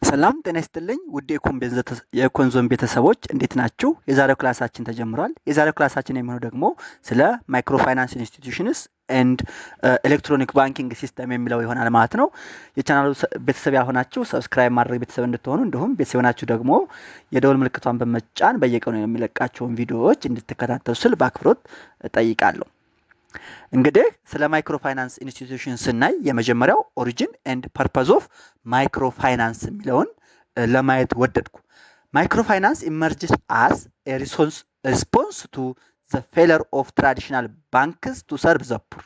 ሰላም ጤና ይስጥልኝ ውድ የኮንዞን ቤተሰቦች እንዴት ናችሁ? የዛሬው ክላሳችን ተጀምሯል። የዛሬው ክላሳችን የሚሆነው ደግሞ ስለ ማይክሮ ፋይናንስ ኢንስቲትዩሽንስ ኤንድ ኤሌክትሮኒክ ባንኪንግ ሲስተም የሚለው ይሆናል ማለት ነው። የቻናሉ ቤተሰብ ያልሆናችሁ ሰብስክራይብ ማድረግ ቤተሰብ እንድትሆኑ እንዲሁም ቤተሰብ ናችሁ ደግሞ የደወል ምልክቷን በመጫን በየቀኑ የሚለቃቸውን ቪዲዮዎች እንድትከታተሉ ስል በአክብሮት እጠይቃለሁ። እንግዲህ ስለ ማይክሮ ፋይናንስ ኢንስቲትዩሽን ስናይ የመጀመሪያው ኦሪጂን ኤንድ ፐርፐዝ ኦፍ ማይክሮ ፋይናንስ የሚለውን ለማየት ወደድኩ። ማይክሮ ፋይናንስ ኢመርጅስ አስ ሪስፖንስ ቱ ዘ ፌለር ኦፍ ትራዲሽናል ባንክስ ቱ ሰርቭ ዘ ፑር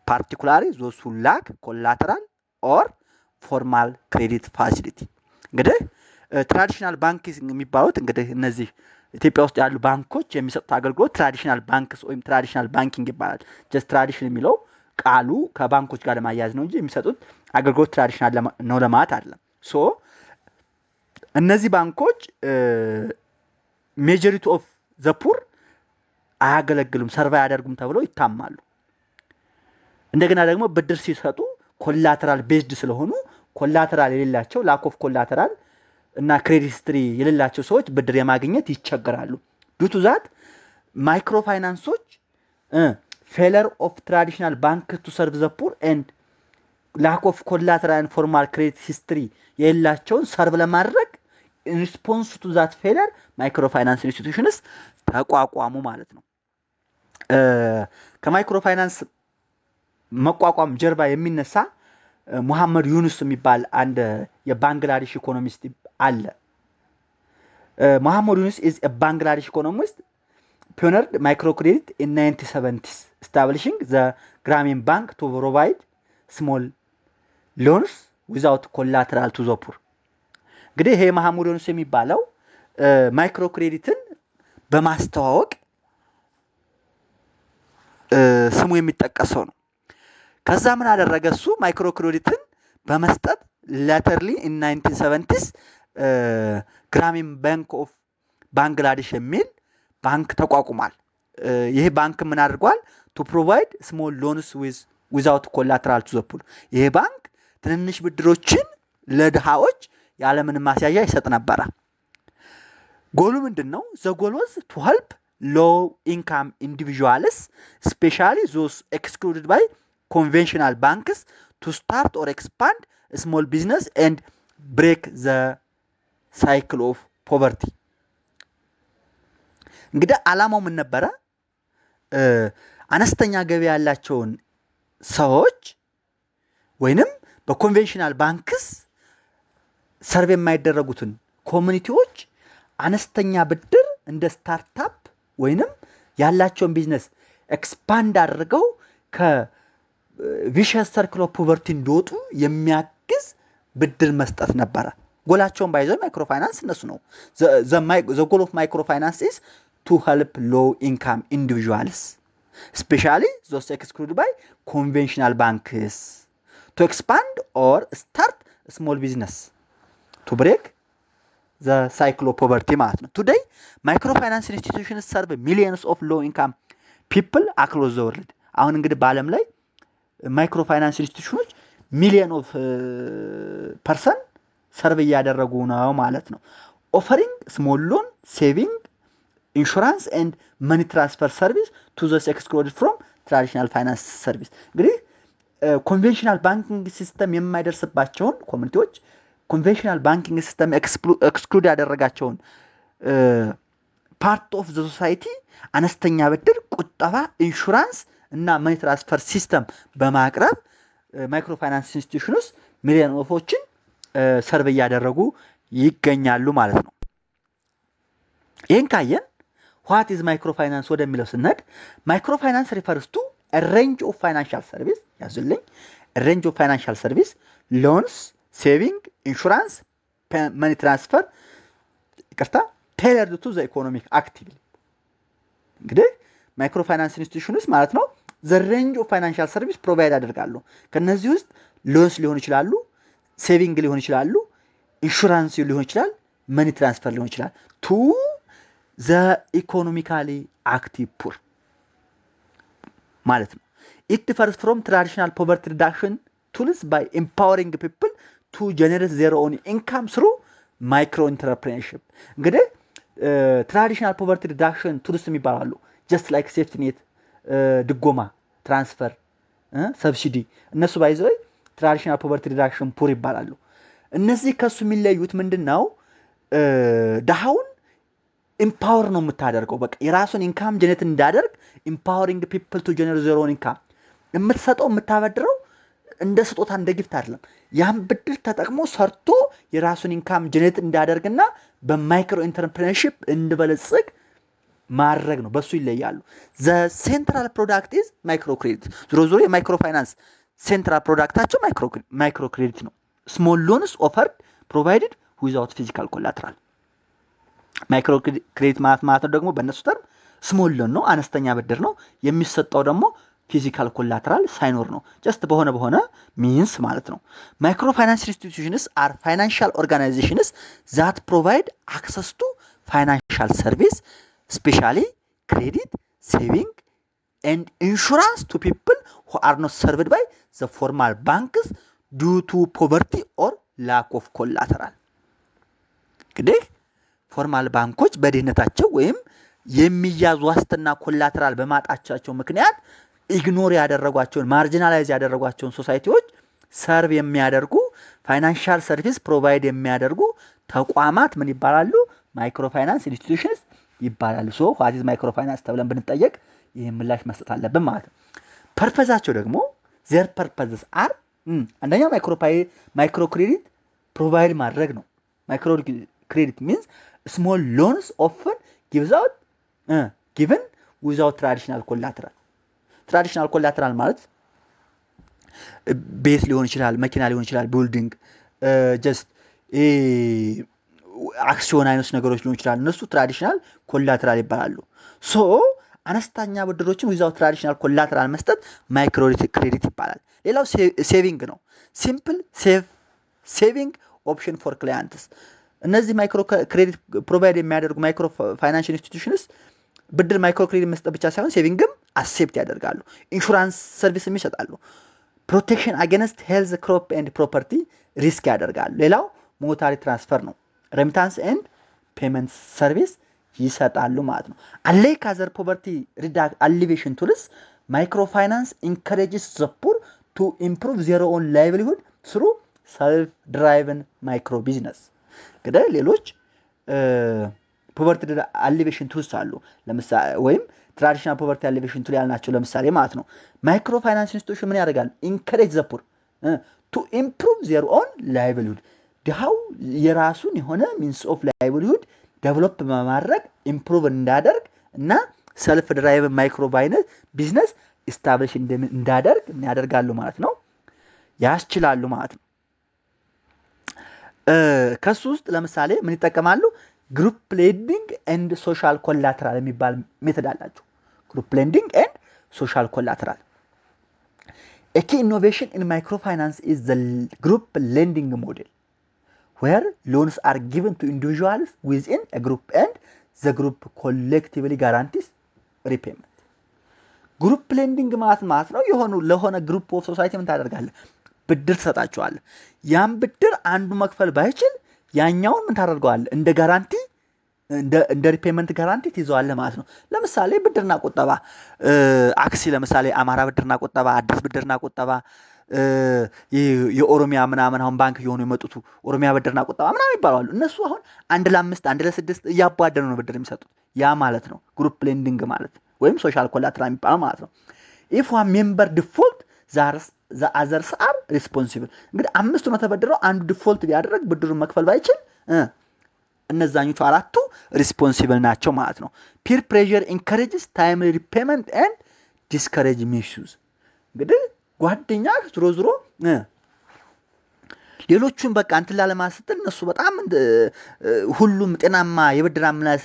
ፓርቲኩላሪ ዞስ ሁ ላክ ኮላተራል ኦር ፎርማል ክሬዲት ፋሲሊቲ። እንግዲህ ትራዲሽናል ባንክ የሚባሉት እንግዲህ እነዚህ ኢትዮጵያ ውስጥ ያሉ ባንኮች የሚሰጡት አገልግሎት ትራዲሽናል ባንክስ ወይም ትራዲሽናል ባንኪንግ ይባላል። ጀስት ትራዲሽን የሚለው ቃሉ ከባንኮች ጋር ለማያያዝ ነው እንጂ የሚሰጡት አገልግሎት ትራዲሽናል ነው ለማለት አይደለም። ሶ እነዚህ ባንኮች ሜጆሪቲ ኦፍ ዘ ፑር አያገለግሉም፣ ሰርቫይ አያደርጉም ተብለው ይታማሉ። እንደገና ደግሞ ብድር ሲሰጡ ኮላተራል ቤዝድ ስለሆኑ ኮላተራል የሌላቸው ላክ ኦፍ ኮላተራል እና ክሬዲት ሂስትሪ የሌላቸው ሰዎች ብድር የማግኘት ይቸገራሉ። ዱቱ ዛት ማይክሮ ፋይናንሶች ፌለር ኦፍ ትራዲሽናል ባንክ ቱ ሰርቭ ዘ ፑር ኤንድ ላክ ኦፍ ኮላተራል ፎርማል ክሬዲት ሂስትሪ የሌላቸውን ሰርቭ ለማድረግ ሪስፖንስ ቱ ዛት ፌለር ማይክሮ ፋይናንስ ኢንስቲትዩሽንስ ተቋቋሙ ማለት ነው። ከማይክሮ ፋይናንስ መቋቋም ጀርባ የሚነሳ ሙሐመድ ዩኑስ የሚባል አንድ የባንግላዴሽ ኢኮኖሚስት አለ። ሙሐመድ ዩኑስ is a Bangladesh economist pioneered microcredit in 1970s establishing the Grameen Bank to provide small loans without collateral to the poor። እንግዲህ ይሄ ሙሐመድ ዩኑስ የሚባለው ማይክሮ ክሬዲትን በማስተዋወቅ ስሙ የሚጠቀሰው ነው። ከዛ ምን አደረገ እሱ ማይክሮ ክሬዲትን በመስጠት ላተርሊ ኢን 1970s ግራሚን ባንክ ኦፍ ባንግላዴሽ የሚል ባንክ ተቋቁሟል። ይሄ ባንክ ምን አድርጓል? ቱ ፕሮቫይድ ስሞል ሎንስ ዊዛውት ኮላተራል ቱ ዘ ፑር። ይሄ ባንክ ትንንሽ ብድሮችን ለድሃዎች ያለምንም ማስያዣ ይሰጥ ነበረ። ጎሉ ምንድን ነው? ዘ ጎል ዋዝ ቱ ሄልፕ ሎው ኢንካም ኢንዲቪጁዋልስ ስፔሻሊ ዞስ ኤክስክሉድድ ባይ conventional banks to start or expand a small business and break the cycle of poverty። እንግዲህ ዓላማው ምን ነበረ? አነስተኛ ገቢ ያላቸውን ሰዎች ወይንም በኮንቬንሽናል ባንክስ ሰርቭ የማይደረጉትን ኮሚኒቲዎች አነስተኛ ብድር እንደ ስታርታፕ ወይንም ያላቸውን ቢዝነስ ኤክስፓንድ አድርገው ቪሸስ ሰርክል ኦፍ ፖቨርቲ እንዲወጡ የሚያግዝ ብድር መስጠት ነበረ። ጎላቸውን ባይዘው ማይክሮ ፋይናንስ እነሱ ነው። ዘ ጎል ኦፍ ማይክሮ ፋይናንስ ኢዝ ቱ ሄልፕ ሎው ኢንካም ኢንዲቪጁዋልስ ስፔሻሊ ዞስ ኤክስክሉድድ ባይ ኮንቬንሽናል ባንክስ ቱ ኤክስፓንድ ኦር ስታርት ስሞል ቢዝነስ ቱ ብሬክ ዘ ሳይክል ኦፍ ፖቨርቲ ማለት ነው። ቱዴይ ማይክሮ ፋይናንስ ኢንስቲትዩሽንስ ሰርቭ ሚሊየንስ ኦፍ ሎው ኢንካም ፒፕል አክሮስ ዘ ወርልድ። አሁን እንግዲህ በዓለም ላይ ማይክሮ ፋይናንስ ኢንስቲትዩሽኖች ሚሊየን ኦፍ ፐርሰን ሰርቭ እያደረጉ ነው ማለት ነው። ኦፈሪንግ ስሞል ሎን ሴቪንግ ኢንሹራንስ ኤንድ መኒ ትራንስፈር ሰርቪስ ቱ ዘ ኤክስክሉድድ ፍሮም ትራዲሽናል ፋይናንስ ሰርቪስ። እንግዲህ ኮንቬንሽናል ባንኪንግ ሲስተም የማይደርስባቸውን ኮሚኒቲዎች ኮንቬንሽናል ባንኪንግ ሲስተም ኤክስክሉድ ያደረጋቸውን ፓርት ኦፍ ዘ ሶሳይቲ አነስተኛ ብድር፣ ቁጠባ፣ ኢንሹራንስ እና መኒ ትራንስፈር ሲስተም በማቅረብ ማይክሮ ፋይናንስ ኢንስቲትዩሽንስ ሚሊዮን ኦፎችን ሰርቭ እያደረጉ ይገኛሉ ማለት ነው። ይህን ካየን ዋት ኢዝ ማይክሮ ፋይናንስ ወደሚለው ስንሄድ ማይክሮ ፋይናንስ ሪፈርስ ቱ ሬንጅ ኦፍ ፋይናንሻል ሰርቪስ፣ ያዙልኝ፣ ሬንጅ ኦፍ ፋይናንሻል ሰርቪስ ሎንስ፣ ሴቪንግ፣ ኢንሹራንስ፣ መኒ ትራንስፈር ቴለርድ ቱ ዘ ኢኮኖሚክ አክቲቪቲ። እንግዲህ ማይክሮ ፋይናንስ ኢንስቲትዩሽንስ ማለት ነው ዘ ሬንጅ ኦፍ ፋይናንሻል ሰርቪስ ፕሮቫይድ ያደርጋሉ። ከነዚህ ውስጥ ሎንስ ሊሆን ይችላሉ፣ ሴቪንግ ሊሆን ይችላሉ፣ ኢንሹራንስ ሊሆን ይችላል፣ መኒ ትራንስፈር ሊሆን ይችላል ቱ ዘ ኢኮኖሚካሊ አክቲቭ ፑር ማለት ነው። ኢት ዲፈርስ ፍሮም ትራዲሽናል ፖቨርቲ ሪዳክሽን tools by empowering people to generate their own income through micro entrepreneurship እንግዲህ ትራዲሽናል ፖቨርቲ ሪዳክሽን ቱልስ የሚባሉ just like safety net ድጎማ ትራንስፈር ሰብሲዲ እነሱ ባይዘው ትራዲሽናል ፖቨርቲ ሪዳክሽን ፑር ይባላሉ እነዚህ ከሱ የሚለዩት ምንድነው ደሃውን ኢምፓወር ነው የምታደርገው በቃ የራሱን ኢንካም ጀነሬት እንዳደርግ ኢምፓወሪንግ ፒፕል ቱ ጀነሬት ዜር ኦን ኢንካም የምትሰጠው የምታበድረው እንደ ስጦታ እንደ ጊፍት አይደለም ያን ብድር ተጠቅሞ ሰርቶ የራሱን ኢንካም ጀነሬት እንዳደርግና በማይክሮ ኢንተርፕረነርሺፕ እንድበለጽግ ማድረግ ነው በሱ ይለያሉ the central product is micro credit ዞሮ የማይክሮ ፋይናንስ ሴንትራል ፕሮዳክታቸው ማይክሮ ክሬዲት ነው small loans offered provided without physical collateral ማይክሮ ክሬዲት ማለት ደግሞ በእነሱ ተርም ስሞል ሎን ነው አነስተኛ ብድር ነው የሚሰጠው ደግሞ ፊዚካል ኮላተራል ሳይኖር ነው ጀስት በሆነ ሚንስ ማለት ነው ማይክሮ ፋይናንስ ኢንስቲትዩሽንስ አር ፋይናንሻል ኦርጋናይዜሽንስ that provide access to financial service especially credit saving and insurance to people who are not served by the formal banks due to poverty or lack of collateral እንግዲህ ፎርማል ባንኮች በድህነታቸው ወይም የሚያዙ ዋስትና ኮላተራል በማጣቻቸው ምክንያት ኢግኖር ያደረጓቸውን ማርጂናላይዝ ያደረጓቸውን ሶሳይቲዎች ሰርቭ የሚያደርጉ ፋይናንሻል ሰርቪስ ፕሮቫይድ የሚያደርጉ ተቋማት ምን ይባላሉ ማይክሮ ፋይናንስ ኢንስቲትዩሽንስ ይባላሉ ሶ what is ማይክሮ ፋይናንስ ተብለን ብንጠየቅ ይሄን ምላሽ መስጠት አለብን ማለት ነው ፐርፐዛቸው ደግሞ their purposes are አንደኛው ማይክሮ ክሬዲት ፕሮቫይድ ማድረግ ነው ማይክሮ ክሬዲት means small loans often given without traditional collateral ማለት ቤት ሊሆን ይችላል መኪና ሊሆን ይችላል ቢልዲንግ just አክሲዮን አይነት ነገሮች ሊሆን ይችላል እነሱ ትራዲሽናል ኮላተራል ይባላሉ ሶ አነስተኛ ብድሮችን without traditional collateral መስጠት ማይክሮ ክሬዲት ይባላል ሌላው ሴቪንግ ነው ሲምፕል ሴቪንግ ኦፕሽን ፎር ክላይንትስ እነዚህ ማይክሮ ክሬዲት ፕሮቫይድ የሚያደርጉ ማይክሮ ፋይናንሻል ኢንስቲትዩሽንስ ብድር ማይክሮ ክሬዲት መስጠት ብቻ ሳይሆን ሴቪንግም አክሴፕት ያደርጋሉ ኢንሹራንስ ሰርቪስም ይሰጣሉ ፕሮቴክሽን አጌንስት ሄልዝ ክሮፕ ኤንድ ፕሮፐርቲ ሪስክ ያደርጋሉ ሌላው ሞኔታሪ ትራንስፈር ነው ሬሚታንስ ኤንድ ፔመንት ሰርቪስ ይሰጣሉ ማለት ነው unlike other poverty alleviation tools microfinance encourages the poor to improve their own livelihood through self driven micro business እንግዲህ ሌሎች ፖቨርቲ አሊቬሽን ቱልስ አሉ ለምሳሌ ወይም ትራዲሽናል ፖቨርቲ አሊቬሽን ቱል ያልናቸው ለምሳሌ ማለት ነው ማይክሮ ፋይናንስ ኢንስቲትዩሽን ምን ያደርጋል ኢንከሬጅ ዘ ፑር ቱ ኢምፕሩቭ ዜር ኦን ላይቭሊሁድ ድሃው የራሱን የሆነ ሚንስ ኦፍ ላይቭሊሁድ ዴቨሎፕ በማድረግ ኢምፕሩቭ እንዳደርግ እና ሰልፍ ድራይቭ ማይክሮ ቢዝነስ ኢስታብሊሽ እንዳደርግ ያደርጋሉ ማለት ነው ያስችላሉ ማለት ነው ከሱ ውስጥ ለምሳሌ ምን ይጠቀማሉ ግሩፕ ሌንዲንግ ኤንድ ሶሻል ኮላተራል የሚባል ሜተድ አላቸው ግሩፕ ሌንዲንግ ኤንድ ሶሻል ኮላተራል a key innovation in microfinance is the group lending model where loans are given to individuals within a group and the group collectively guarantees repayment ግሩፕ ሌንዲንግ ማለት ነው የሆኑ ለሆነ ግሩፕ ኦፍ ሶሳይቲ ምን ታደርጋለህ ብድር ሰጣቸዋል ያን ብድር አንዱ መክፈል ባይችል ያኛውን ምን ታደርገዋለህ እንደ ጋራንቲ እንደ ሪፔመንት ጋራንቲ ትይዘዋል ማለት ነው ለምሳሌ ብድርና ቁጠባ አክሲ ለምሳሌ አማራ ብድርና ቁጠባ አዲስ ብድርና ቁጠባ የኦሮሚያ ምናምን አሁን ባንክ የሆኑ የመጡት ኦሮሚያ ብድርና ቁጠባ ምናምን ይባላሉ እነሱ አሁን 1 ለ5 1 ለ6 እያባደሩ ነው ብድር የሚሰጡት ያ ማለት ነው ግሩፕ ሌንዲንግ ማለት ወይም ሶሻል ኮላተራል የሚባለው ማለት ነው if one member default the others are responsible እንግዲህ አምስቱ ነው ተበድረው አንዱ ዲፎልት ቢያደርግ ብድሩን መክፈል ባይችል እነዛኞቹ አራቱ ሪስፖንሲብል ናቸው ማለት ነው peer pressure encourages timely repayment and discourage misuse እንግዲህ ጓደኛ ዝሮ ሌሎቹን በቃ እንትን ላለማስተል እነሱ በጣም ሁሉም ጤናማ የብድር አመላለስ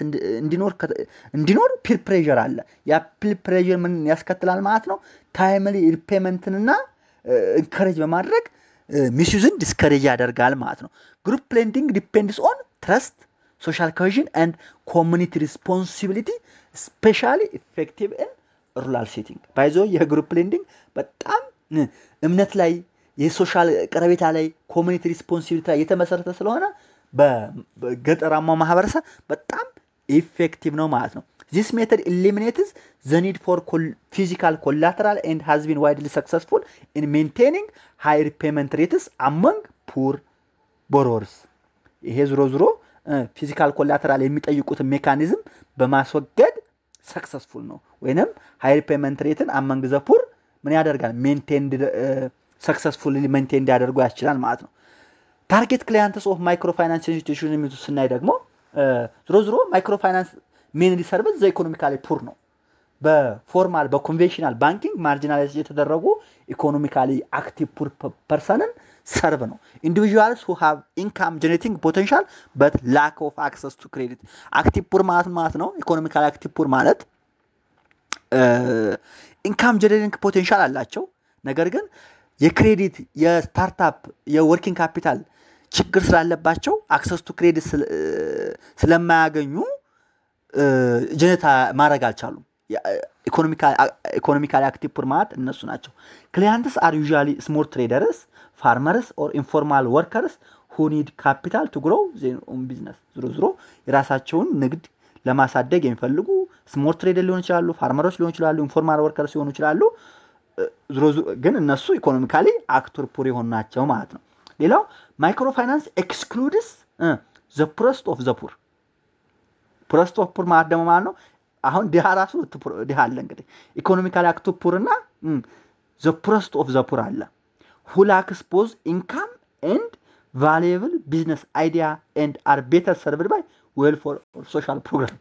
እንዲኖር ፒር ፕሬዠር አለ ያ ፒር ፕሬዠር ምን ያስከትላል ማለት ነው ታይምሊ ሪፔመንትንና ኢንከሬጅ በማድረግ ሚስዩዝን ዲስከሬጅ ያደርጋል ማለት ነው ግሩፕ ሌንዲንግ ዲፔንድስ ኦን ትረስት ሶሻል ኮሄዥን ኤንድ ኮሚኒቲ ሪስፖንሲቢሊቲ ስፔሻሊ ኢፌክቲቭ ኢን ሩራል ሴቲንግ ባይዞ የግሩፕ ሌንዲንግ በጣም እምነት ላይ የሶሻል ቀረቤታ ላይ ኮሚኒቲ ሪስፖንሲቢሊቲ ላይ የተመሰረተ ስለሆነ በገጠራማው ማህበረሰብ በጣም ኢፌክቲቭ ነው ማለት ነው። This method eliminates the need for physical collateral and has been widely successful in maintaining high repayment rates among poor borrowers. ይሄ ዞሮ ፊዚካል ኮላተራል የሚጠይቁትን ሜካኒዝም በማስወገድ ሰክሰስፉል ነው ወይንም ሃይ ሪፔመንት ሬትን አመንግ ዘ ፑር ምን ያደርጋል ሜንቴንድ ሰክሰስፉሊ ሜንቴንድ ያደርጉ ያስችላል ማለት ነው። ታርጌት ክላይንትስ ኦፍ ማይክሮ ፋይናንስ ኢንስቲትዩሽን የሚሉት ስናይ ደግሞ ዞሮ ማይክሮ ፋይናንስ ሜንሊ ሰርቪስ ዘ ኢኮኖሚካሊ ፑር ነው። በፎርማል በኮንቬንሽናል ባንኪንግ ማርጂናላይዝ የተደረጉ ኢኮኖሚካሊ አክቲቭ ፑር ፐርሰንን ሰርቭ ነው። ኢንዲቪጁዋልስ who have income generating potential but lack of access to credit. አክቲቭ ፑር ማለት ነው። ኢኮኖሚካሊ አክቲቭ ፑር ማለት ኢንካም ጀነሬቲንግ ፖቴንሻል አላቸው፣ ነገር ግን የክሬዲት የስታርታፕ የወርኪንግ ካፒታል ችግር ስላለባቸው አክሰስ ቱ ክሬዲት ስለማያገኙ ጀነሬት ማድረግ አልቻሉም። ኢኮኖሚካሊ አክቲቭ ፑር ማለት እነሱ ናቸው። ክላይንትስ አር ዩዥዋሊ ስሞል ትሬደርስ ፋርመርስ ኦር ኢንፎርማል ወርከርስ who need capital to grow their own business. ዞሮ የራሳቸውን ንግድ ለማሳደግ የሚፈልጉ ስሞል ትሬደር ሊሆን ይችላሉ፣ ፋርመሮች ሊሆን ይችላሉ፣ ኢንፎርማል ወርከርስ ሊሆኑ ይችላሉ። ዞሮ ግን እነሱ ኢኮኖሚካሊ አክቲቭ ፑር የሆኑ ናቸው ማለት ነው። ሌላው ማይክሮ ፋይናንስ ኤክስክሉድስ the poorest of the poor. ፖረስት ኦፍ ፑር ማለት ደግሞ ማለት ነው አሁን ድሃ ራሱ ድሃ አለ እንግዲህ ኢኮኖሚካሊ አክቲቭ ፑር እና the poorest of the poor አለ who lacks both income and valuable business idea and are better served by welfare or social program.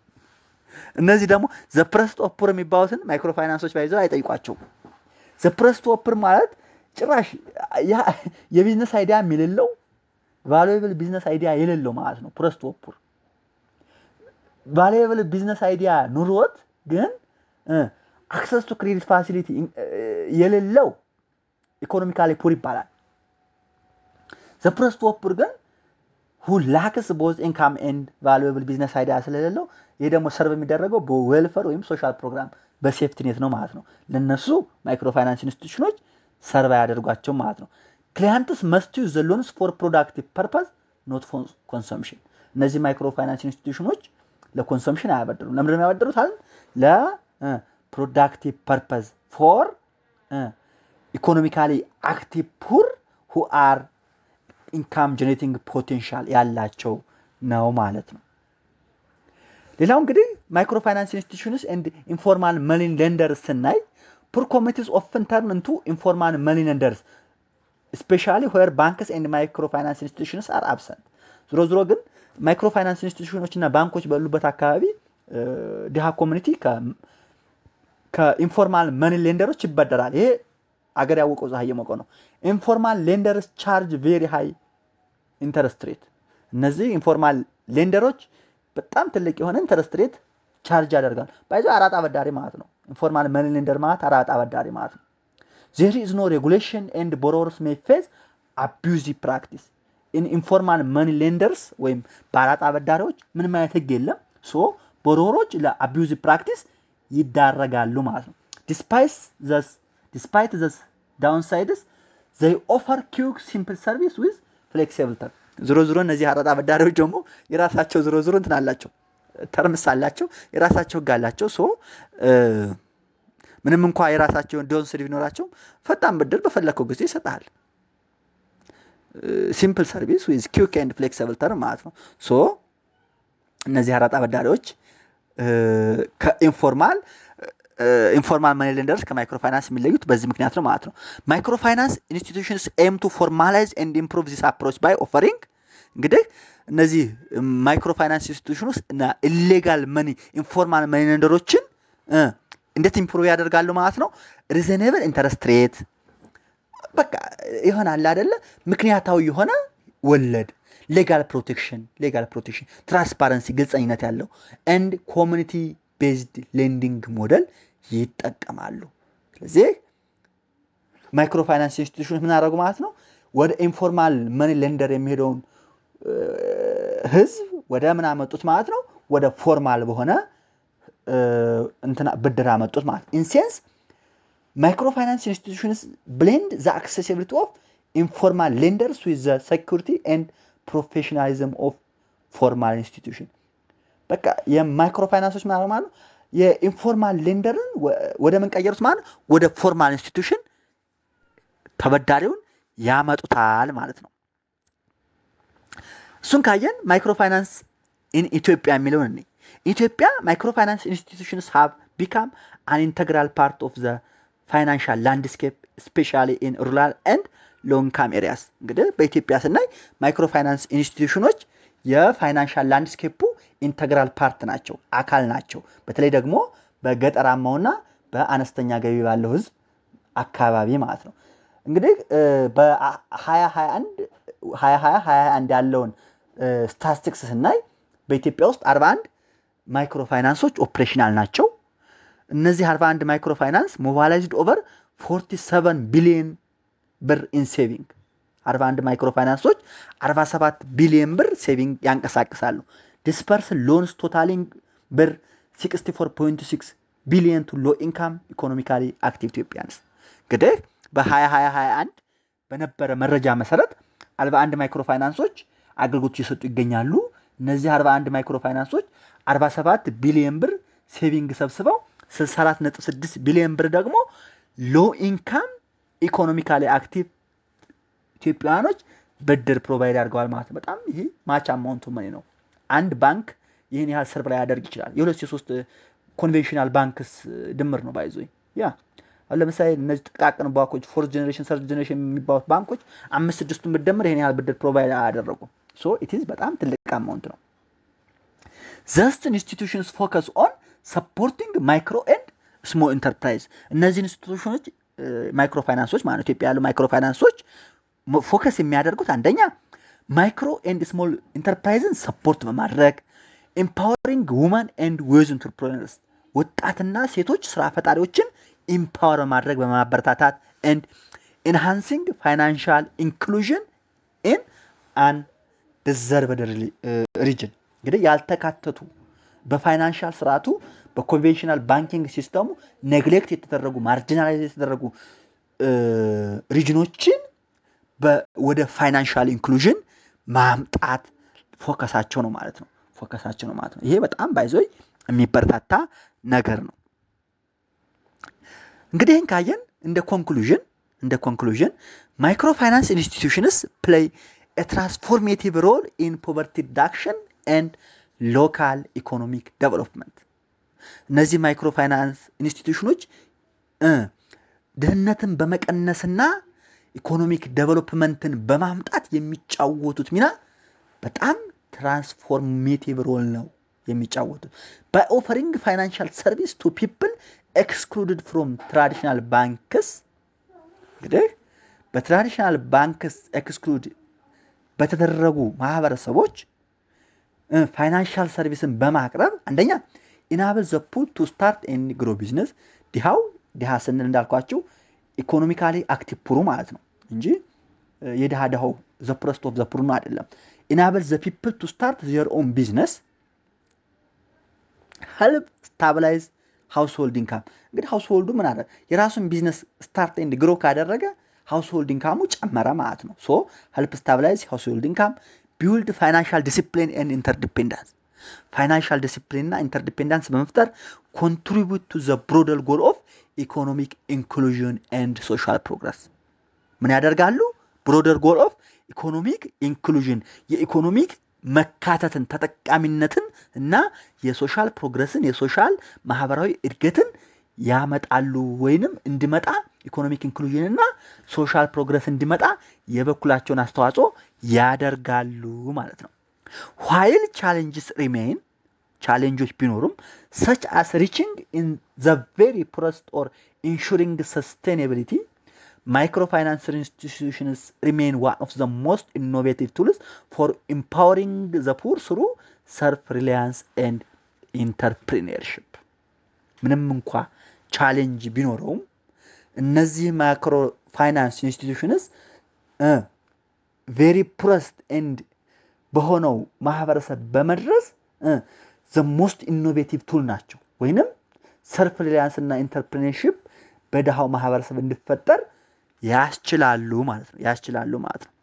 እነዚህ ደግሞ the poorest of poor የሚባሉትን ማይክሮ ፋይናንሶች ባይዘው አይጠይቋቸውም። the poorest of poor ማለት ጭራሽ የቢዝነስ አይዲያ የሌለው valuable business idea የሌለው ማለት ነው። poorest of poor valuable business idea ኑሮት ግን access to credit facility የሌለው ኢኮኖሚካሊ ፑር ይባላል። the poorest of poor ግን who lacks both income and valuable business idea ስለሌለው ይሄ ደግሞ ሰርቭ የሚደረገው በዌልፈር ወይም ሶሻል ፕሮግራም በሴፍቲ ኔት ነው ማለት ነው። ለነሱ ማይክሮ ፋይናንስ ኢንስቲትዩሽኖች ሰርቭ ያደርጓቸው ማለት ነው። clients must use the loans for productive purpose not for consumption. እነዚህ ማይክሮ ፋይናንስ ኢንስቲትዩሽኖች ለኮንሰምፕሽን አያበድሩም። ለምን የሚያበድሩት አለ ለፕሮዳክቲቭ ፐርፐዝ ፎር ኢኮኖሚካሊ አክቲቭ ፑር who are income generating potential ያላቸው ነው ማለት ነው። ሌላው እንግዲህ ማይክሮ ፋይናንስ ኢንስቲትዩሽንስ and informal money lenders ስናይ poor communities often turn into informal money lenders especially where banks and microfinance institutions are absent. ዞሮ ግን ማይክሮ ፋይናንስ ኢንስቲትዩሽኖች እና ባንኮች ባሉበት አካባቢ ድሃ ኮሚኒቲ ከኢንፎርማል መኒ ሌንደሮች ይበደራል። ይሄ አገር ያወቀው ፀሐይ የሞቀው ነው። ኢንፎርማል ሌንደርስ ቻርጅ ቬሪ ሃይ ኢንተረስት ሬት። እነዚህ ኢንፎርማል ሌንደሮች በጣም ትልቅ የሆነ ኢንተረስት ሬት ቻርጅ ያደርጋል። ባይዘው አራጣ አበዳሪ ማለት ነው። ኢንፎርማል መኒ ሌንደር ማለት አራጣ አበዳሪ ማለት ነው። there is no regulation and borrowers may face abusive practice. in informal money lenders ወይም በአራጣ አበዳሪዎች ምንም አይነት ህግ የለም። ሶ ቦሮሮች ለአቢዩዚቭ ፕራክቲስ ይዳረጋሉ ማለት ነው። despite the downsides they offer quick simple service with flexible terms. ዞሮ እነዚህ አራጣ አበዳሪዎች ደግሞ የራሳቸው ዞሮ እንትን አላቸው፣ ተርምስ አላቸው፣ የራሳቸው ህግ አላቸው። ሶ ምንም እንኳን የራሳቸው ዶንስ ቢኖራቸው ፈጣን ብድር በፈለከው ጊዜ ይሰጣል። ሲምፕል ሰርቪስ ዊዝ quick and flexible term ማለት ነው። ሶ እነዚህ አራጣ አበዳሪዎች ከኢንፎርማል ማኒ ሌንደርስ ከማይክሮ ፋይናንስ የሚለዩት በዚህ ምክንያት ነው ማለት ነው። ማይክሮ ፋይናንስ ኢንስቲትዩሽንስ aim to formalize and improve this approach by offering እንግዲህ እነዚህ ማይክሮ ፋይናንስ ኢንስቲትዩሽንስ እና ኢሌጋል መኒ ኢንፎርማል መኒ ሌንደሮችን እንዴት ኢምፕሩቭ ያደርጋሉ ማለት ነው። ሪዘኔብል ኢንተረስት ሬት በቃ ይሆናል አይደለ፣ ምክንያታዊ የሆነ ወለድ፣ ሌጋል ፕሮቴክሽን ትራንስፓረንሲ ግልጽነት ያለው and community based lending ሞዴል ይጠቀማሉ። ስለዚህ ማይክሮ ፋይናንስ ኢንስቲትዩሽን ምን አደረጉ ማለት ነው፣ ወደ ኢንፎርማል መኒ ሌንደር የሚሄደውን ህዝብ ወደ ምን አመጡት ማለት ነው፣ ወደ ፎርማል በሆነ እንትና ብድር አመጡት ማለት። in sense microfinance institutions blend the accessibility of informal lenders with the security and professionalism of formal institution በቃ የማይክሮ ፋይናንሶች ማለት ነው የኢንፎርማል ሌንደርን ወደ ምን ቀየሩት ማለት ወደ ፎርማል ኢንስቲትዩሽን ተበዳሪውን ያመጡታል ማለት ነው። እሱን ካየን ማይክሮ ፋይናንስ ኢን ኢትዮጵያ የሚለውን እኔ ኢትዮጵያ ማይክሮ ፋይናንስ ኢንስቲትዩሽንስ have become an integral part of the financial landscape especially in rural and low income areas እንግዲህ በኢትዮጵያ ስናይ ማይክሮ ፋይናንስ ኢንስቲትዩሽኖች የፋይናንሻል ላንድስኬፑ ኢንተግራል ፓርት ናቸው አካል ናቸው በተለይ ደግሞ በገጠራማውና በአነስተኛ ገቢ ባለው ህዝብ አካባቢ ማለት ነው። እንግዲህ በ2021 ያለውን ስታቲስቲክስ ስናይ በኢትዮጵያ ውስጥ 41 ማይክሮ ፋይናንሶች ኦፕሬሽናል ናቸው። እነዚህ 41 ማይክሮ ፋይናንስ ሞባላይዝድ ኦቨር 47 ቢሊዮን ብር ኢን ሴቪንግ 41 ማይክሮ ፋይናንሶች 47 ቢሊዮን ብር ሴቪንግ ያንቀሳቅሳሉ። ዲስፐርስ ሎንስ ቶታሊንግ ብር 64.6 ቢሊዮን ቱ ሎ ኢንካም ኢኮኖሚካሊ አክቲቭ ኢትዮጵያንስ እንግዲህ በ2021 በነበረ መረጃ መሰረት 41 ማይክሮ ፋይናንሶች አገልግሎት እየሰጡ ይገኛሉ። እነዚህ 41 ማይክሮ ፋይናንሶች 47 ቢሊዮን ብር ሴቪንግ ሰብስበው 64.6 ቢሊዮን ብር ደግሞ ሎ ኢንካም ኢኮኖሚካሊ አክቲቭ ኢትዮጵያኖች ብድር ፕሮቫይድ አድርገዋል ማለት ነው። በጣም ይሄ ማች አማውንቱ መኒ ነው። አንድ ባንክ ይሄን ያህል ሰርቭ ላይ ያደርግ ይችላል። የሁለት የሶስት ኮንቬንሽናል ባንክስ ድምር ነው ባይዞይ ያ ለምሳሌ እነዚህ ጥቃቅን ባንኮች ፎርዝ ጀነሬሽን ሰርድ ጀነሬሽን የሚባሉት ባንኮች 5-6ቱን ብትደምር ይሄን ያህል ብድር ፕሮቫይድ አደረጉ። ሶ ኢት ኢዝ በጣም ትልቅ አማውንት ነው። ዘስት ኢንስቲትዩሽንስ ፎከስ ኦን ሰፖርቲንግ ማይክሮ ኤንድ ስሞል ኢንተርፕራይዝ እነዚህ ኢንስቲትዩሽኖች ማይክሮ ፋይናንሶች ማለት ኢትዮጵያ ያሉ ማይክሮ ፋይናንሶች ፎከስ የሚያደርጉት አንደኛ ማይክሮ ኤንድ ስሞል ኢንተርፕራይዝን ሰፖርት በማድረግ ኤምፓወሪንግ ውመን ኤንድ ዊዝ ኢንተርፕረነርስ ወጣትና ሴቶች ስራ ፈጣሪዎችን ኢምፓወር በማድረግ በማበረታታት ኤንድ ኢንሃንሲንግ ፋይናንሻል ኢንክሉዥን ኢን አን ዲዘርቭድ ሪጅን እንግዲህ ያልተካተቱ በፋይናንሻል ስርዓቱ በኮንቬንሽናል ባንኪንግ ሲስተሙ ኔግሌክት የተደረጉ ማርጂናላይዝ የተደረጉ ሪጅኖችን ወደ ፋይናንሻል ኢንክሉዥን ማምጣት ፎከሳቸው ነው ማለት ነው። ይሄ በጣም ባይዞይ የሚበረታታ ነገር ነው። እንግዲህ ካየን እንደ ኮንክሉዥን ማይክሮ ፋይናንስ ኢንስቲትዩሽንስ ፕሌይ a transformative role in poverty reduction and local economic development እነዚህ ማይክሮ ፋይናንስ ኢንስቲትዩሽኖች ድህነትን በመቀነስና ኢኮኖሚክ ዴቨሎፕመንትን በማምጣት የሚጫወቱት ሚና በጣም ትራንስፎርሜቲቭ ሮል ነው የሚጫወቱት by offering financial service to people excluded from traditional banks እንግዲህ በትራዲሽናል ባንክስ ኤክስክሉድ በተደረጉ ማህበረሰቦች ፋይናንሻል ሰርቪስን በማቅረብ አንደኛ ኢናብል ዘ ፑል ቱ ስታርት ኤንድ ግሮ ቢዝነስ ድሃ ስንል እንዳልኳችሁ ኢኮኖሚካሊ አክቲቭ ፑሩ ማለት ነው እንጂ የድሃው ዘ ፕረስት ኦፍ ዘ ፑር ነው አይደለም። ኢናብል ዘ ፒፕል ቱ ስታርት ዜር ኦን ቢዝነስ ሄልፕ ስታብላይዝ ሃውስሆልድ ኢንካም እንግዲህ ሃውስሆልዱ ምን አደረገ የራሱን ቢዝነስ ስታርት ኤንድ ግሮ ካደረገ ሃውስሆልድ ኢንካሙ ጨመረ ማለት ነው። ሶ ሄልፕ ስታብላይዝ ሃውስሆልድ ኢንካም ቢልድ ፋይናንሻል ዲሲፕሊን ኤንድ ኢንተርዲፔንደንስ ፋይናንሻል ዲሲፕሊን እና ኢንተርዲፔንደንስ በመፍጠር ኮንትሪቢዩት ቱ ዘ ብሮደር ጎል ኦፍ ኢኮኖሚክ ኢንክሉዥን ኤንድ ሶሻል ፕሮግረስ ምን ያደርጋሉ ብሮደር ጎል ኦፍ ኢኮኖሚክ ኢንክሉዥን የኢኮኖሚክ መካተትን ተጠቃሚነትን እና የሶሻል ፕሮግረስን የሶሻል ማህበራዊ እድገትን ያመጣሉ ወይንም እንዲመጣ ኢኮኖሚክ ኢንክሉዥን እና ሶሻል ፕሮግረስ እንዲመጣ የበኩላቸውን አስተዋጽኦ ያደርጋሉ ማለት ነው። while challenges remain ቻሌንጆች ቢኖሩም such as reaching in the very poorest or ensuring sustainability microfinance institutions remain one of the most innovative tools for empowering the poor through self-reliance and entrepreneurship ምንም እንኳ ቻሌንጅ ቢኖረውም እነዚህ ማይክሮ ፋይናንስ ኢንስቲትዩሽንስ very poorest and በሆነው ማህበረሰብ በመድረስ the most innovative tool ናቸው ወይንም self reliance እና entrepreneurship በደሃው ማህበረሰብ እንዲፈጠር ያስችላሉ ማለት ነው።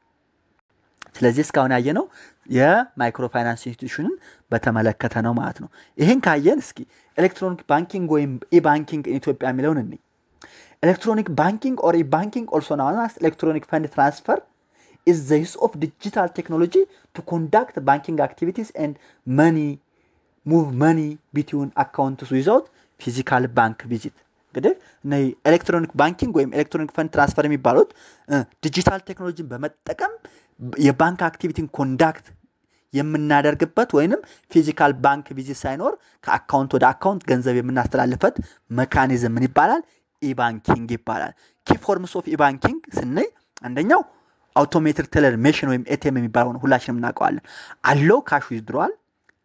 ስለዚህ እስካሁን ያየነው የማይክሮ ፋይናንስ ኢንስቲትዩሽንን በተመለከተ ነው ማለት ነው። ይህን ካየን እስኪ ኤሌክትሮኒክ ባንኪንግ ወይም ኢባንኪንግ ኢትዮጵያ የሚለውን እንይ። ኤሌክትሮኒክ ባንኪንግ ኦር ኢባንኪንግ ኦልሶ ናውን አስ ኤሌክትሮኒክ ፈንድ ትራንስፈር is the use of digital technology to conduct banking activities and move money between accounts without physical bank visit. እንግዲህ ኤሌክትሮኒክ ባንኪንግ ወይም ኤሌክትሮኒክ ፈንድ ትራንስፈር የሚባሉት ዲጂታል ቴክኖሎጂን በመጠቀም የባንክ አክቲቪቲን ኮንዳክት የምናደርግበት ወይንም ፊዚካል ባንክ ቪዚት ሳይኖር ከአካውንት ወደ አካውንት ገንዘብ የምናስተላልፍበት ሜካኒዝም ምን ይባላል? ኢባንኪንግ ይባላል። ኪ ፎርምስ ኦፍ ኢባንኪንግ ስንይ አንደኛው አውቶሜትድ ቴለር ሜሽን ወይም ኤቲኤም የሚባለው ነው። ሁላችንም እናውቀዋለን። አለው ካሽ ዊዝድሮዋል፣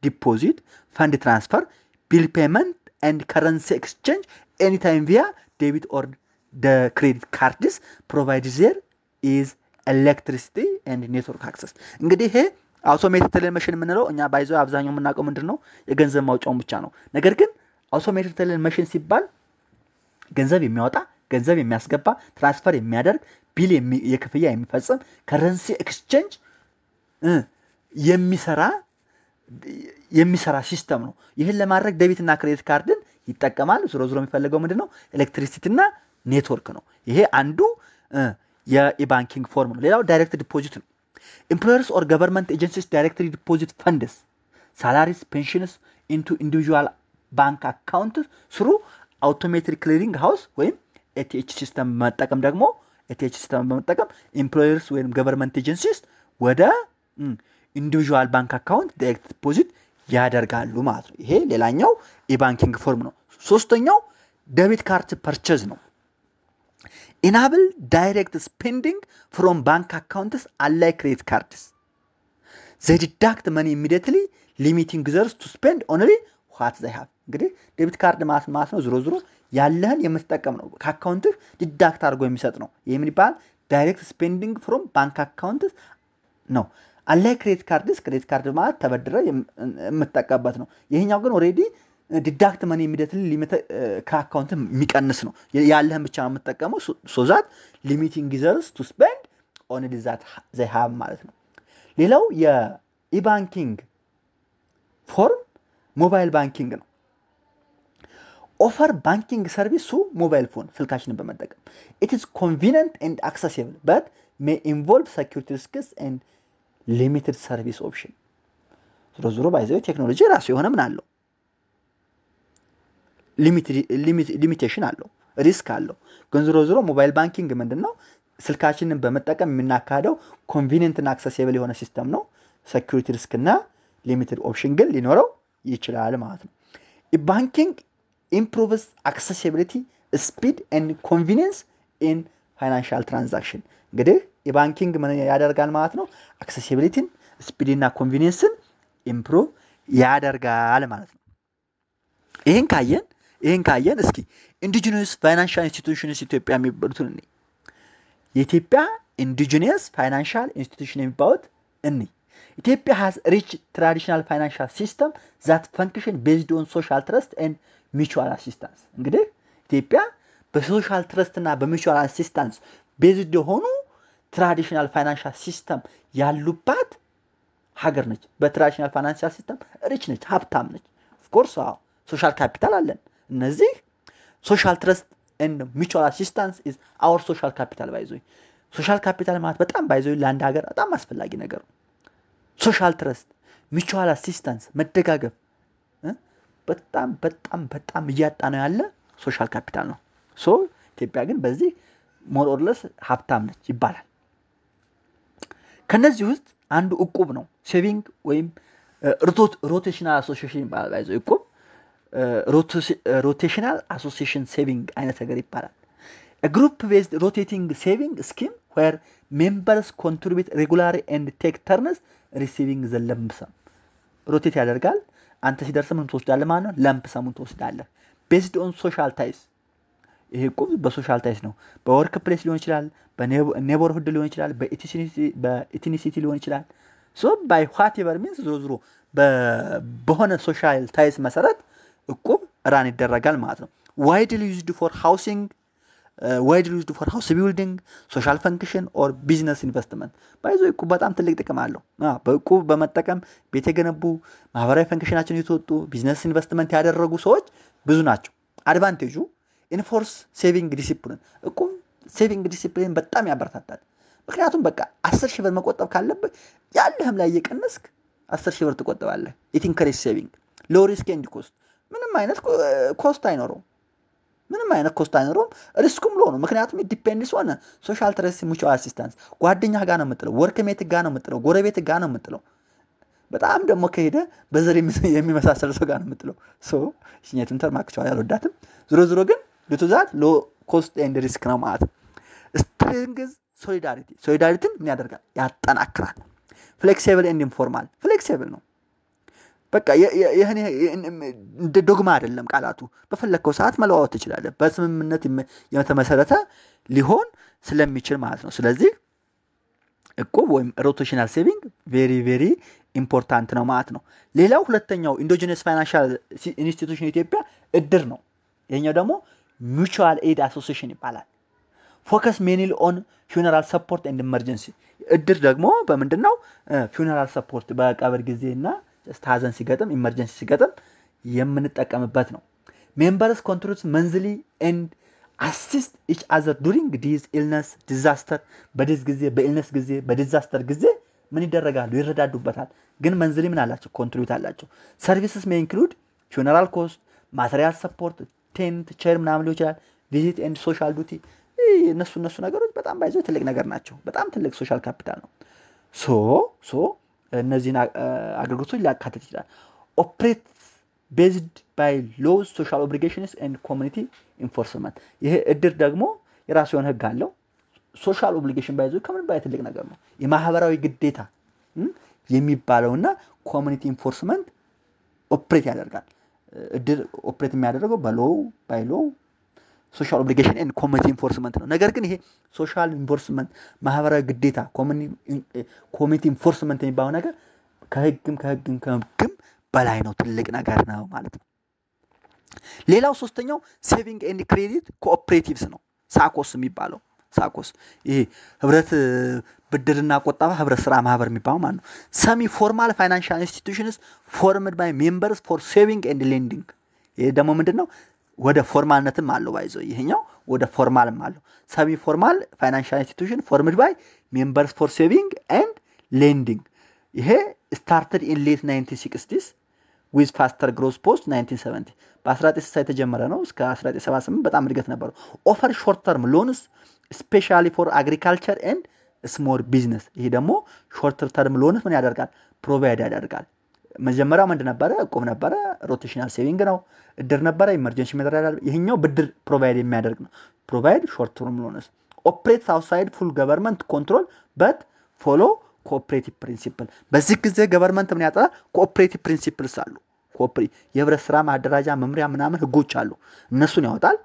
ዲፖዚት፣ ፈንድ ትራንስፈር፣ ቢል ፔመንት ኤንድ ከረንሲ ኤክስቼንጅ ኤኒታይም ቪያ ዴቢት ኦር ደ ክሬዲት ካርድስ ፕሮቫይድ ዜር ኢዝ ኤሌክትሪሲቲ ኤንድ ኔትወርክ አክሰስ። እንግዲህ ይሄ አውቶሜትድ ቴለር ሜሽን የምንለው እኛ ባይዞ አብዛኛው የምናውቀው ምንድን ነው? የገንዘብ ማውጫውን ብቻ ነው። ነገር ግን አውቶሜትድ ቴለር ሜሽን ሲባል ገንዘብ የሚያወጣ ገንዘብ የሚያስገባ ትራንስፈር የሚያደርግ ቢል የክፍያ የሚፈጽም ከረንሲ ኤክስቼንጅ የሚሰራ ሲስተም ነው። ይህን ለማድረግ ዴቢት እና ክሬዲት ካርድን ይጠቀማል። ዞሮ የሚፈልገው ምንድነው? ኤሌክትሪሲቲ እና ኔትወርክ ነው። ይሄ አንዱ የኢባንኪንግ ፎርም ነው። ሌላው ዳይሬክት ዲፖዚት ነው። ኤምፕሎየርስ ኦር ገቨርንመንት ኤጀንሲስ ዳይሬክትሊ ዲፖዚት ፈንድስ ሳላሪስ ፔንሽንስ ኢንቱ ኢንዲቪጁዋል ባንክ አካውንትስ ስሩ አውቶሜትድ ክሊሪንግ ሃውስ ወይም ኤቲኤች ሲስተም በመጠቀም ደግሞ ኤምፕሎየርስ ወይም ገቨርንመንት ኤጀንሲስ ወደ ኢንዲቪጁዋል ባንክ አካውንት ዳይሬክት ዲፖዚት ያደርጋሉ ማለት ነው። ይሄ ሌላኛው ኢባንኪንግ ፎርም ነው። ሶስተኛው ዴቢት ካርድ ፐርቼዝ ነው። ኢናብል ዳይሬክት ስፔንዲንግ ፍሮም ባንክ አካውንትስ አንላይክ ክሬዲት ካርድስ ዘይ ዲዳክት መኒ ኢሚዲየትሊ ሊሚቲንግ ዩዘርስ ቱ ስፔንድ ኦንሊ ዋት ዘይ ሃቭ። እንግዲህ ዴቢት ካርድ ማለት ነው ዞሮ ያለህን የምትጠቀም ነው። ከአካውንትህ ዲዳክት አድርጎ የሚሰጥ ነው። ይህ ምን ይባላል? ዳይሬክት ስፔንዲንግ ፍሮም ባንክ አካውንትስ ነው። አንላይክ ክሬዲት ካርድስ፣ ክሬዲት ካርድ ማለት ተበድረ የምትጠቀምበት ነው። ይሄኛው ግን ኦልሬዲ ዲዳክት መኒ ኢሚዲየትሊ ከአካውንት የሚቀንስ ነው። ያለህን ብቻ ነው የምትጠቀመው። ሶዛት ሊሚቲንግ ዩዘርስ ቱ ስፔንድ ኦንሊ ዛት ዘይ ሃቭ ማለት ነው። ሌላው የኢባንኪንግ ፎርም ሞባይል ባንኪንግ ነው። ኦፈር ባንኪንግ ሰርቪስ ሱ ሞባይል ፎን ስልካችንን በመጠቀም ኢት ኢዝ ኮንቪኒየንት ኤንድ አክሰሲብል በት ሜይ ኢንቮልቭ ሴኩሪቲ ሪስክስ ኤንድ ሊሚትድ ሰርቪስ ኦፕሽን። ዞሮ ባይዘው ቴክኖሎጂ ራሱ የሆነ ምን አለው? ሊሚቴሽን አለው፣ ሪስክ አለው። ግን ዞሮ ሞባይል ባንኪንግ ምንድነው? ስልካችንን በመጠቀም የምናካሄደው ኮንቪኒየንት እና አክሰሲብል የሆነ ሲስተም ነው። ሴኩሪቲ ሪስክ እና ሊሚትድ ኦፕሽን ግን ሊኖረው ይችላል ማለት ነው። ባንኪንግ improves accessibility, speed and convenience in financial transaction። እንግዲህ የባንኪንግ ምን ያደርጋል ማለት ነው? አክሰሲቢሊቲን፣ ስፒድ እና ኮንቪኒየንስን ኢምፕሩቭ ያደርጋል ማለት ነው። ይህን ካየን እስኪ ኢንዲጂነስ ፋይናንሻል ኢንስቲትዩሽንስ ኢትዮጵያ የሚባሉትን እንይ። የኢትዮጵያ ኢንዲጂነስ ፋይናንሻል ኢንስቲትዩሽን የሚባሉት እንይ። ኢትዮጵያ has rich traditional financial system that function based on social trust and mutual assistance። እንግዲህ ኢትዮጵያ በሶሻል ትረስት እና በሚቹዋል አሲስታንስ ቤዝድ የሆኑ ትራዲሽናል ፋይናንሻል ሲስተም ያሉባት ሀገር ነች። በትራዲሽናል ፋይናንሻል ሲስተም ሪች ነች፣ ሀብታም ነች። ኦፍኮርስ ሶሻል ካፒታል አለን። እነዚህ ሶሻል ትረስት ኤንድ ሚቹዋል አሲስታንስ ኢዝ አወር ሶሻል ካፒታል። ባይዞይ ሶሻል ካፒታል ማለት በጣም ባይዞይ ለአንድ ሀገር በጣም አስፈላጊ ነገር ነው። ሶሻል ትረስት፣ ሚቹዋል አሲስታንስ፣ መደጋገፍ በጣም እያጣ ነው ያለ ሶሻል ካፒታል ነው። ሶ ኢትዮጵያ ግን በዚህ ሞር ኦር ለስ ሀብታም ነች ይባላል። ከነዚህ ውስጥ አንዱ እቁብ ነው። ሴቪንግ ወይም ሮቴሽናል አሶሲዬሽን ይባላል። ባይዘው እቁብ ሮቴሽናል አሶሲዬሽን ሴቪንግ አይነት ነገር ይባላል። a group based rotating saving scheme where members contribute regularly and take turns receiving the lump sum። ሮቴት ያደርጋል። አንተ ሲደርስ ምን ትወስዳለህ ማለት ነው? ለምፕ ሰሙን ትወስዳለህ። ቤዝድ ኦን ሶሻል ታይስ። ይሄ እቁብ በሶሻል ታይስ ነው። በወርክ ፕሌስ ሊሆን ይችላል፣ በኔበርሁድ ሊሆን ይችላል፣ በኢትኒሲቲ ሊሆን ይችላል። ሶ ባይ ዋትኤቨር ሚንስ ዞሮ በሆነ ሶሻል ታይስ መሰረት እቁብ ራን ይደረጋል ማለት ነው። ዋይድሊ ዩዝድ ፎር ሃውሲንግ ዋይድሊ ዩዝድ ፎር ሃውስ ቢልዲንግ ሶሻል ፈንክሽን ኦር ቢዝነስ ኢንቨስትመንት። ባይዞ እቁብ በጣም ትልቅ ጥቅም አለው። በእቁብ በመጠቀም ቤት የገነቡ ማህበራዊ ፈንክሽናቸውን የተወጡ ቢዝነስ ኢንቨስትመንት ያደረጉ ሰዎች ብዙ ናቸው። አድቫንቴጁ ኢንፎርስ ሴቪንግ ዲሲፕሊን። እቁብ ሴቪንግ ዲሲፕሊን በጣም ያበረታታል። ምክንያቱም በቃ 10 ሺህ ብር መቆጠብ ካለብህ ያለህም ላይ እየቀነስክ 10 ሺህ ብር ትቆጥባለህ። ኢት ኢንከሬጅ ሴቪንግ ሎው ሪስክ ኤንድ ኮስት። ምንም አይነት ኮስት አይኖረውም። ሪስኩም ሎ ነው። ምክንያቱም ዲፔንድስ ሆነ ሶሻል ትረስት ሙቹዋል አሲስታንስ። ጓደኛህ ጋር ነው የምጥለው፣ ወርክ ሜት ጋር ነው የምጥለው፣ ጎረቤት ጋር ነው የምጥለው። በጣም ደግሞ ከሄደ በዘር የሚመሳሰል ሰው ጋር ነው የምጥለው። ሽኘቱን ተርማክቸዋል ያልወዳትም። ዞሮ ግን ዱቱዛት ሎ ኮስት ኤንድ ሪስክ ነው ማለት ነው። ስትሬንግዝ ሶሊዳሪቲን ምን ያደርጋል? ያጠናክራል። ፍሌክሲብል ኤንድ ኢንፎርማል። ፍሌክሲብል ነው በቃ እንደ ዶግማ አይደለም። ቃላቱ በፈለግከው ሰዓት መለዋወጥ ትችላለህ። በስምምነት የተመሰረተ ሊሆን ስለሚችል ማለት ነው። ስለዚህ እቁብ ወይም ሮቴሽናል ሴቪንግ ቬሪ ቬሪ ኢምፖርታንት ነው ማለት ነው። ሌላው ሁለተኛው ኢንዶጂነስ ፋይናንሻል ኢንስቲትዩሽን ኢትዮጵያ እድር ነው። ይሄኛው ደግሞ ሚቹዋል ኤድ አሶሲዬሽን ይባላል። ፎከስ ሜኒል ኦን ፊውነራል ሰፖርት ኤንድ ኢመርጀንሲ። እድር ደግሞ በምንድነው? ፊውነራል ሰፖርት በቀብር ጊዜና ሀዘን ሲገጥም ኢመርጀንሲ ሲገጥም የምንጠቀምበት ነው። ሜምበርስ ኮንትሪቢዩት መንዝሊ ኤንድ አሲስት ኢች አዘር ዱሪንግ ዲዝ ኢልነስ ዲዛስተር። በዲዝ ጊዜ፣ በኢልነስ ጊዜ፣ በዲዛስተር ጊዜ ምን ይደረጋሉ? ይረዳዱበታል። ግን መንዝሊ ምን አላቸው? ኮንትሪቢዩት አላቸው። ሰርቪስስ ሜይ ኢንክሉድ ፊውነራል ኮስት፣ ማቴሪያል ሰፖርት፣ ቴንት፣ ቼር ምናምን ሊሆን ይችላል። ቪዚት ኤንድ ሶሻል ዱቲ። እነሱ ነገሮች በጣም ባይዘው ትልቅ ነገር ናቸው። በጣም ትልቅ ሶሻል ካፒታል ነው። እነዚህን አገልግሎቶች ሊያካትት ይችላል። ኦፕሬት ቤዝድ ባይ ሎውዝ ሶሻል ኦብሊጌሽንስ ኤንድ ኮሚኒቲ ኢንፎርስመንት። ይሄ እድር ደግሞ የራሱ የሆነ ህግ አለው። ሶሻል ኦብሊጌሽን ባይዞ ከምን ባይ ትልቅ ነገር ነው። የማህበራዊ ግዴታ የሚባለውና ኮሚኒቲ ኢንፎርስመንት ኦፕሬት ያደርጋል። እድር ኦፕሬት የሚያደርገው በሎው ባይ ሎው ሶሻል ኦብሊጌሽን ኤንድ ኮሚኒቲ ኢንፎርስመንት ነው። ነገር ግን ይሄ ሶሻል ኢንፎርስመንት ማህበራዊ ግዴታ ኮሚኒቲ ኢንፎርስመንት የሚባለው ነገር ከህግም በላይ ነው። ትልቅ ነገር ነው ማለት ነው። ሌላው ሶስተኛው ሴቪንግ ኤንድ ክሬዲት ኮኦፕሬቲቭስ ነው። ሳኮስ የሚባለው ይሄ ህብረት ብድርና ቁጠባ ህብረት ስራ ማህበር የሚባለው ማለት ነው። ሰሚ ፎርማል ፋይናንሻል ኢንስቲትዩሽንስ ፎርምድ ባይ ሜምበርስ ፎር ሴቪንግ ኤንድ ሌንዲንግ። ይሄ ደግሞ ምንድነው? ወደ ፎርማልነትም አለው ባይዘው። ይሄኛው ወደ ፎርማልም አለው። ሰሚ ፎርማል ፋይናንሻል ኢንስቲትዩሽን ፎርምድ ባይ ሜምበርስ ፎር ሴቪንግ ኤንድ ሌንዲንግ። ይሄ ስታርትድ ኢን ሌት 1960s ዊዝ ፋስተር ግሮዝ ፖስት 1970። በ1960 የተጀመረ ነው። እስከ 1978 በጣም እድገት ነበረው። ኦፈር ሾርት ተርም ሎንስ ስፔሻሊ ፎር አግሪካልቸር ኤንድ ስሞል ቢዝነስ። ይሄ ደግሞ ሾርት ተርም ሎንስ ምን ያደርጋል? ፕሮቫይድ ያደርጋል። መጀመሪያው ምንድን ነበረ? እቁብ ነበረ። ሮቴሽናል ሴቪንግ ነው። እድር ነበረ። ኢመርጀንሲ መተዳደር። ይሄኛው ብድር ፕሮቫይድ የሚያደርግ ነው። ፕሮቫይድ ሾርት ተርም ሎንስ ኦፕሬትስ አውትሳይድ ፉል ገቨርንመንት ኮንትሮል በት ፎሎ ኮኦፕሬቲቭ ፕሪንሲፕል። በዚህ ጊዜ ገቨርንመንት ምን ያጠራ? ኮኦፕሬቲቭ ፕሪንሲፕልስ አሉ። የህብረት ስራ ማደራጃ መምሪያ ምናምን ህጎች አሉ። እነሱን ያወጣል፣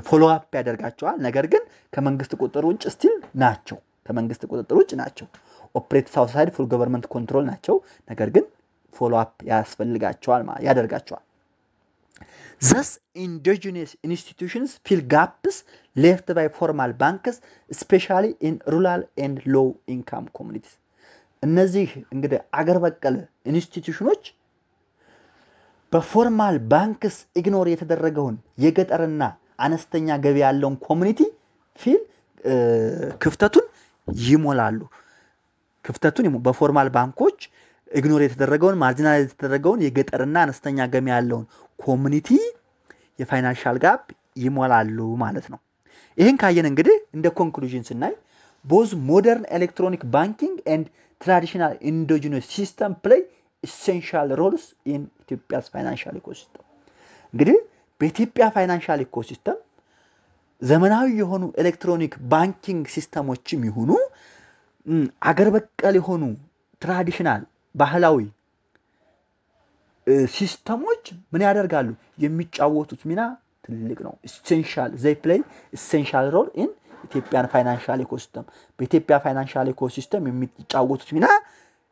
ፎሎ አፕ ያደርጋቸዋል። ነገር ግን ከመንግስት ቁጥጥር ውጭ ስቲል ናቸው። ኦፕሬትስ አውትሳይድ ፉል ገቨርንመንት ኮንትሮል ናቸው። ነገር ግን ፎሎ አፕ ያደርጋቸዋል። Thus, indigenous institutions fill gaps left by formal banks, especially in rural and low income communities. እነዚህ እንግዲህ አገር በቀል ኢንስቲትዩሽኖች በፎርማል ባንክስ ኢግኖር የተደረገውን የገጠርና አነስተኛ ገቢ ያለውን ኮሚኒቲ ፊል ክፍተቱን ይሞላሉ። በፎርማል ባንኮች ኢግኖር የተደረገውን ማርጂናል የተደረገውን የገጠርና አነስተኛ ገቢ ያለውን ኮሚኒቲ የፋይናንሻል ጋፕ ይሞላሉ ማለት ነው። ይሄን ካየን እንግዲህ እንደ ኮንክሉዥን ስናይ both modern electronic banking and traditional indigenous system play essential roles in Ethiopia's financial ecosystem. እንግዲህ በኢትዮጵያ ፋይናንሻል ኢኮሲስተም ዘመናዊ የሆኑ ኤሌክትሮኒክ ባንኪንግ ሲስተሞችም ይሁኑ አገር በቀል የሆኑ ትራዲሽናል ባህላዊ ሲስተሞች ምን ያደርጋሉ? የሚጫወቱት ሚና ትልቅ ነው። they play essential role in Ethiopian financial ecosystem. በኢትዮጵያ ፋይናንሻል ኢኮሲስተም የሚጫወቱት ሚና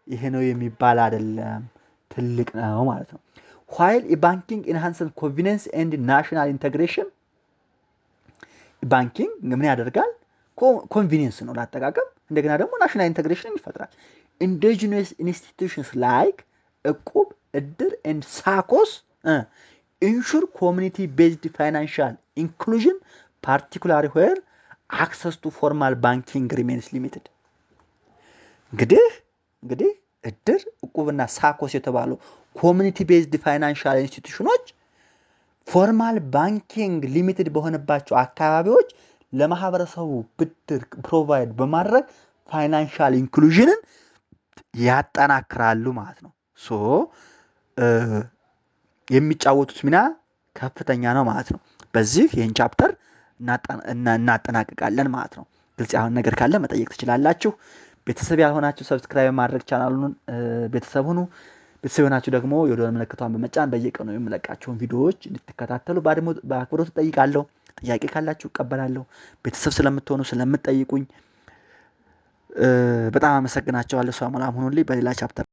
ይሄ ነው የሚባል አይደለም፣ ትልቅ ነው ማለት ነው። while banking enhances convenience and national integration, ባንኪንግ ምን ያደርጋል? ኮንቪኒየንስ ነው ላጠቃቀም። እንደገና ደግሞ ናሽናል ኢንተግሬሽን ይፈጥራል። ኢንዲጂነስ ኢንስቲትዩሽንስ ላይክ እቁብ፣ እድር ኤንድ ሳኮስ ኢንሹር ኮሚኒቲ ቤዝድ ፋይናንሻል ኢንክሉዥን ፓርቲኩላሪ ዌር አክሰስ ቱ ፎርማል ባንኪንግ ሪሜንስ ሊሚትድ። እንግዲህ እድር፣ እቁብና ሳኮስ የተባሉ ኮሚኒቲ ቤዝድ ፋይናንሻል ኢንስቲትዩሽኖች ፎርማል ባንኪንግ ሊሚትድ በሆነባቸው አካባቢዎች ለማህበረሰቡ ብድር ፕሮቫይድ በማድረግ ፋይናንሻል ኢንክሉዥንን ያጠናክራሉ ማለት ነው። ሶ የሚጫወቱት ሚና ከፍተኛ ነው ማለት ነው። በዚህ ይህን ቻፕተር እናጠናቅቃለን ማለት ነው። ግልጽ ያልሆነ ነገር ካለ መጠየቅ ትችላላችሁ። ቤተሰብ ያልሆናችሁ ሰብስክራይብ ማድረግ ቻናሉን ቤተሰብ ሁኑ። ቤተሰብ የሆናችሁ ደግሞ የደወል ምልክቷን በመጫን በየቀኑ የምለቃቸውን ቪዲዮዎች እንድትከታተሉ በአክብሮት እጠይቃለሁ። ጥያቄ ካላችሁ እቀበላለሁ። ቤተሰብ ስለምትሆኑ ስለምትጠይቁኝ በጣም አመሰግናቸዋለሁ። ሰላም ሁኑልኝ። በሌላ ቻፕተር